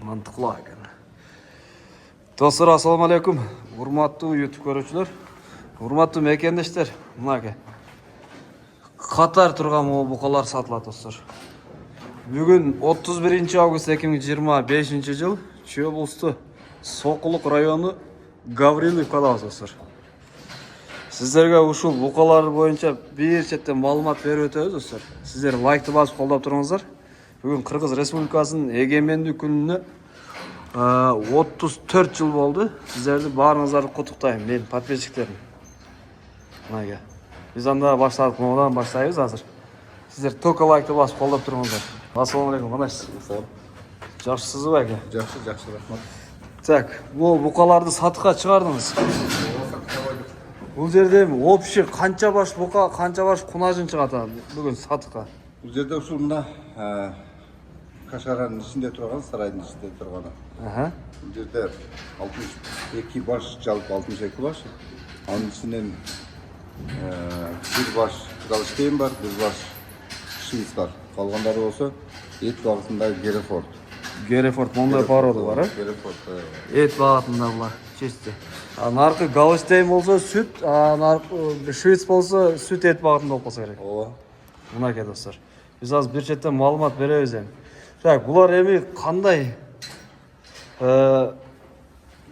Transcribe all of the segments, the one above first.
Mantıklı ekan. Dostlar, assalomu alaykum. Hurmatli YouTube ko'ruvchilar, hurmatli mekendeshlar. Mana aka. Qatar turgan buqalar sotiladi dostlar. Bugun 31-avgust 2025-yil Cho'bulsti Soquluq rayoni Gavrilov kalabız dostlar. Sizlerge ушул buqalar boyunca bir chetdan ma'lumot berib o'tamiz dostlar. Sizler like'ni bosib qo'llab turingizlar. Bugun Qirg'iz Respublikasının egemenlik kunini 34 yıl oldu. Sizlerdi barınızları qutuqtayım, men подписчиктерim. Mana biz anda başladık, modan başlayız hazır. Sizler только like'ni bosib qo'llab turingizlar. Assalomu alaykum, qanaqasiz? Yaxshisiz aka? Yaxshi, rahmat. Так, bu buqalarni satışga chiqardingiz. Bu жерде общий qancha bosh buqa, qancha bosh qunajin chiqadi bugun satışga? Bu жерде ушул мына Кашгаранын ичинде турган, сарайдын ичинде турганы. Bu жерде 62 баш, жалпы 62 баш. Анын ичинен bir baş Галштейн бар, bir baş Швейц бар. Калгандары болсо эт багытындагы Герефорд. Герефорд мондай порода бар, Герефорд. Эт багытында булар, чисти. Наркы Галштейн болсо сүт, наркы Швейц болсо сүт эт багытында болуп калса керек. Ооба. Мына ке достор. Биз азыр бир четтен маалымат беребиз эми. Так, булар эми кандай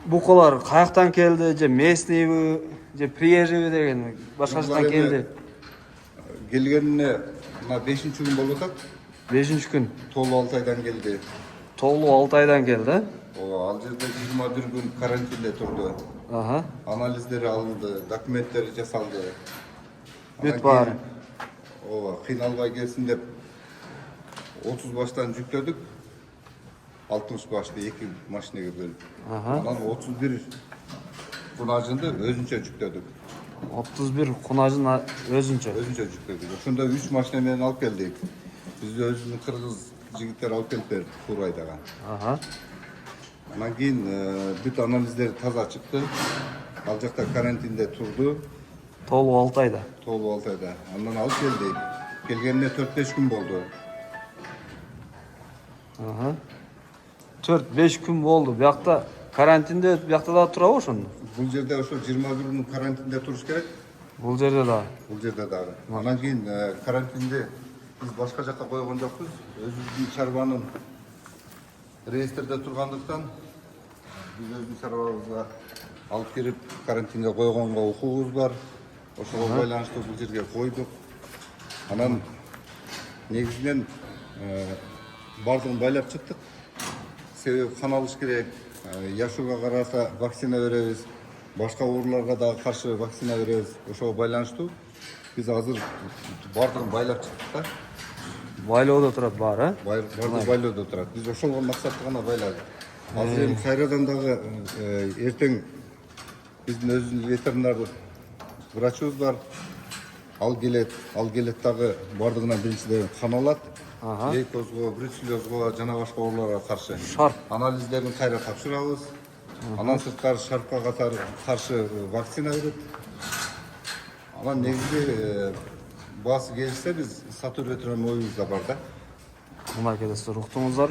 buqalar qayerdan keldi, je местныйбы, je приезжийбы деген башкачадан келди. Келгенине мына 5-күн болуп атат. 5-күн. Толуу 6 айдан келди. Толуу 6 айдан келди. Ооба, ал жерде 21 күн карантинде турду. Анализдери алынды, документтери жасалды. Бүт баары. Ооба, кыйналбай келсин деп 30 баштан жүктөдүк. 60 башты 2 машинеге бөлүп. Анан 31 кунажынды өзүнчө жүктөдүк. 31 кунажын өзүнчө жүктөдүк. Ошондо 3 машина менен алып келдик. Бизди өзүбүздүн кыргыз жигиттер алып келип берди Курайдага. Анан кийин бүт анализдер таза чыкты. Ал жакта карантинде турду. Толуу 6 айда. Толуу 6 айда. Андан алып келдик. Келгенине 4-5 күн болду. 4-5 күн болду. Биякта карантинде, биякта да турабы ошондо? Бул жерде ошо 21 күн карантинде туруш керек. Бул жерде дагы. Бул жерде дагы. Анан кийин карантинде биз башка жакка койгон жокпуз. Өзүбүздүн чарбанын реестрде тургандыктан биз өзүбүздүн чарбабызга алып кирип карантинге койгонго укугубуз бар. Ошого байланыштуу бул жерге койдук. Анан негизинен бардыгын байлап чыктык. Себеби кан алыш керек. Яшууга карата вакцина беребиз. Башка ооруларга дагы каршы вакцина беребиз. Ошого байланыштуу биз азыр бардыгын байлап чыктык да. Байлоодо турат баары, Бардыгы байлоодо турат. Биз ошол максатты гана байладык. Азыр эми кайрадан дагы эртең биздин өзүбүздүн ветеринар врачыбыз бар. Ал келет дагы бардыгынан биринчиден кан алат. Лейкозго, бруцеллезго жана башка ооруларга каршы анализдерин кайра тапшырабыз. Анан сырткары шарпка катары каршы вакцина берет. Анан негизи баасы келсе биз сатып өтүрөн оюбуз да бар да. Мына келесиздер, уктуңуздар.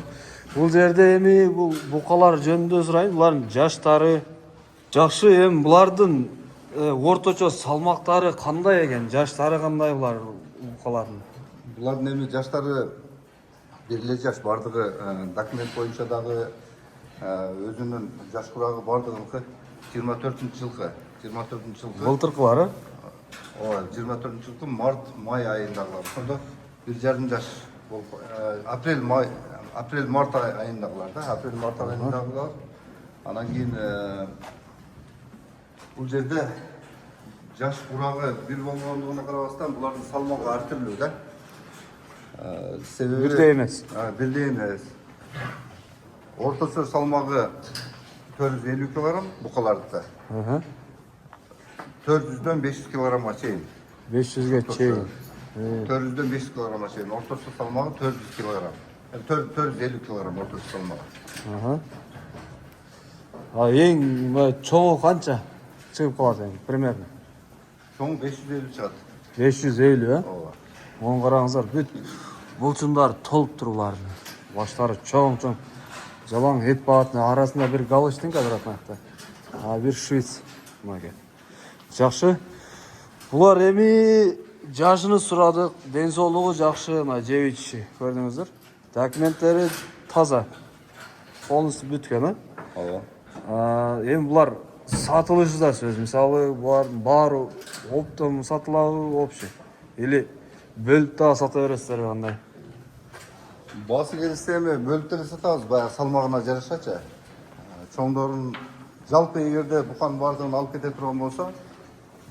Бул жерде эми бул букалар жөнүндө сурайын. Булардын жаштары жакшы, эми булардын орточо салмактары кандай экен? Жаштары кандай булар букалардын? Булардын эми жаштары бир эле жаш, бардыгы документ боюнча дагы өзүнүн жаш курагы бардыгыныкы 24-жылкы. Былтыркылары? Ооба, 24-жылкы март-май айындагылар. Ошондо 1,5 жаш болуп, апрель-март айындагылар да, апрель-март айындагылар. Анан кийин бул жерде жаш курагы бир болгондугуна карабастан булардын салмагы ар түрлүү да. Бирдей эмес. Бирдей эмес. Орточо салмагы 450 кг букалардыкы. 400дөн 500 кг чейин. 500ге чейин. 400дөн 500 кг чейин. Орточо салмагы 400 кг. 450 кг орточо салмагы. Эң чоңу канча чыгып калат эми примерно? Чоң 550 чыгат. 550, Ооба. Оң караңыздар, бүт булчундар толуп тур булардын. Баштары чоң-чоң. жалаң эт багатынын арасында бир галштинка турат мынакта. Бир швец. Мынаке. Жакшы. Булар эми жашыны сурадык, ден соолугу жакшы, мына жеп ичиши көрдүңүздөр. Документтери таза. Полностью бүткөн, эми булар сатылышы да сөз. Мисалы, булардын баары оптом сатылабы общий? Или бөлүп дагы сата бересиздерби кандай? Басы келсе эми бөлүп деле сатабыз, баягы салмагына жарашачы. Чоңдорун жалпы эгерде буканын баардыгын алып кете турган болсо,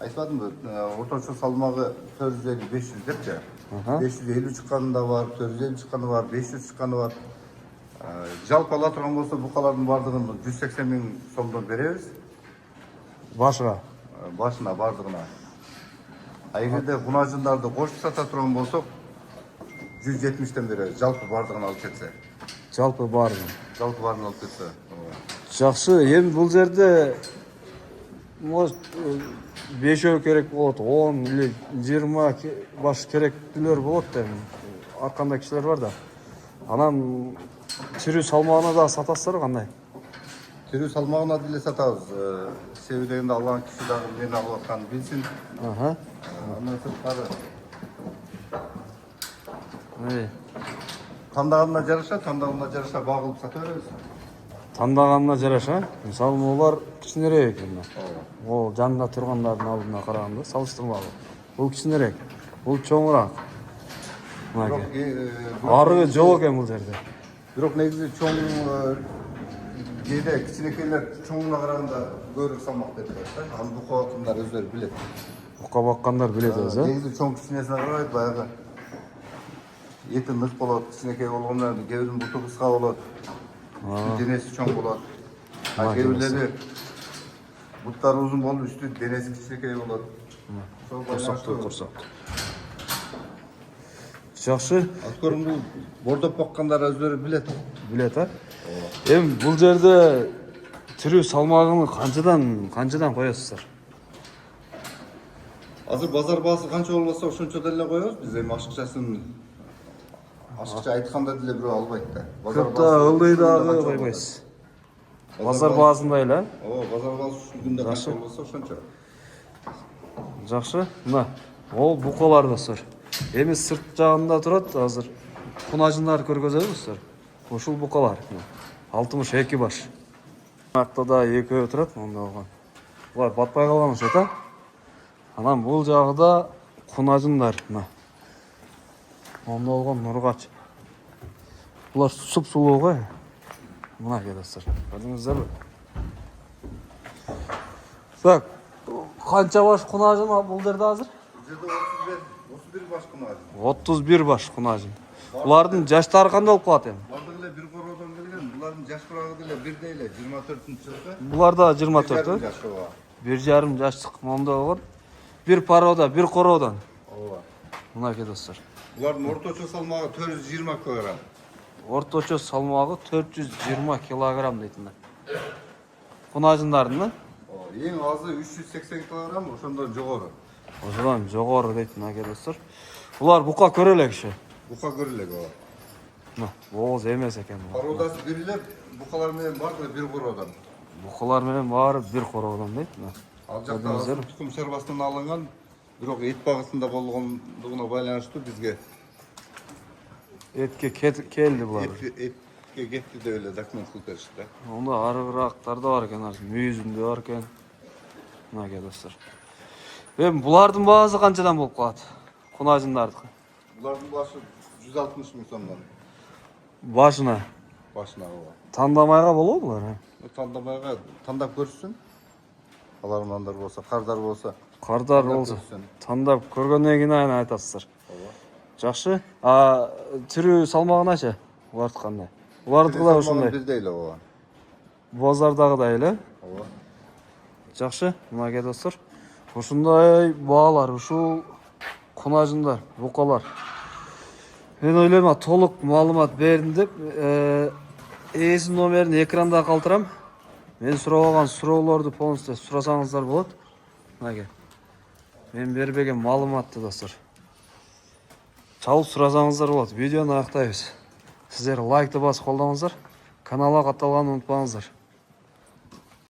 айтпадымбы, орточо салмагы 450-500 депчи. 550 чыкканы да бар, 450 чыкканы бар, 500 чыкканы бар. Жалпы ала турган болсо букалардын баардыгын 180 миң сомдон беребиз. Башыга? Башына, баардыгына. Эгерде кунажындарды кошуп сата турган болсок, 170-тен беребиз. Жалпы баардыгын алып кетсе. Жалпы баарын. Жалпы баарын алып кетсе. Жакшы, эми бул жерде может 5 керек болот, 10 или 20 баш керектүүлөр болот эми. Ар кандай кишилер бар да. Анан тирүү салмагына да сатасыздар кандай? Тирүү салмагына деле сатабыз. Себеби дегенде алган киши дагы мени алып атканын билсин. Андан сырткары тандагына жараша багылып сата беребиз. Тандаганына жараша, мисалы булар кичинерээк экен. Ол жанында тургандардын алдына караганда салыштырмалуу. Бул кичинерээк, бул чоңураак. Арыгы жок экен бул жерде. Бирок негизи чоң кээде кичинекейлер чоңуна караганда көбүрөөк салмак берип коет. Аны бука баккандар өздөрү билет. Бука баккандар билет өзү. Негизи чоң кичинесине карабайт, баягы эти нык болот, кичинекей болгондор кээ биринин буту кыска болот. Денеси чоң болот. Кээ бирлери буттары узун болуп, үстү денеси кичинекей болот. Курсак. Жакшы. Аткөрүм бул бордоп баккандар өздөрү билет. Билет, Эми бул жерде тирүү салмагын канчадан коесуздар? Азыр базар баасы канча болбосо ошончо деле коебуз. Биз эми ашыкча айтканда деле бирөө албайт да. Көп да ылдый дагы койбойсуз. Базар баасында эле? Базар баасы ушул күндө канча болбосо ошончо. Жакшы. Мына ол букалар достор. Эми сырт жагында турат, азыр кунажындар көргөзөбүздөр. Ушул букалар. 62 баш. Акта да экөө турат, монда болгон. Булар батпай калган окшойт, Анан бул жагда кунажындар, мына. Монда болгон нургач. Булар суп-сулуу го. Мына достор. Көрдүңүздөрбү? Так, канча баш кунажын бул жерде азыр? Бул жерде 31 баш кунажын. 31 баш кунажын. Булардын жаштары кандай болуп калат эми? Булар деле бир короодон келген. Булардын жаш курагы деле бирдей эле 24-жылкы. Булар да 24, 1,5 жаштык монда болгон. Бир парода, бир короодон. Мынакей достор. Булардын орточо салмагы 420 кг. Орточо салмагы 420 кг дейт мына. Кунажындардын, Эң азы 380 кг, ошондон жогору. Ошондон жогору дейт мынакей достор. Булар бука көрө эле киши. Бука көрө элек, Мына, ооз эмес экен. Пародасы бир эле, букалар менен баардыгы бир короодон. Букалар менен баары бир короодон дейт мына. Ал жакта тукум шарбасынан алынган, бирок эт багысында болгондугуна байланыштуу бизге Этке келди булар. Этке кетти деп эле документ кылып беришти да. Онда арыгыраактар да бар экен, мүйүзүндө бар экен. Мынакей достор. Эми булардын баасы канчадан болуп калат? Кунажындардыкы. Булардын башы 160 миң сомдон. Башына. Башына ооба. Тандамайга болобу булар? Тандамайга тандап көрсүн. Алармандар болсо, кардар болсо. Кардар болсо. Тандап көргөндөн кийин айна айтасыздар. Ооба. Жакшы. Тирүү салмагыначы? Булардыкы кандай? Булардыкы да ушундай. Бирдей эле ооба. Базардагыдай эле? Ооба. Жакшы. Мынакей достор. Ушундай баалар, ушул кунажындар, букалар. Мен ойлойм, толук маалымат бердим деп, ээсинин номерин экранда калтырам. Мен сурабаган суроолорду полностью сурасаңыздар болот. Мынакей. Мен бербеген маалыматты достор. Чалып сурасаңыздар болот. Видеону аяктайбыз. Сиздер лайкты басып колдоңуздар. Каналга катталганды унутпаңыздар.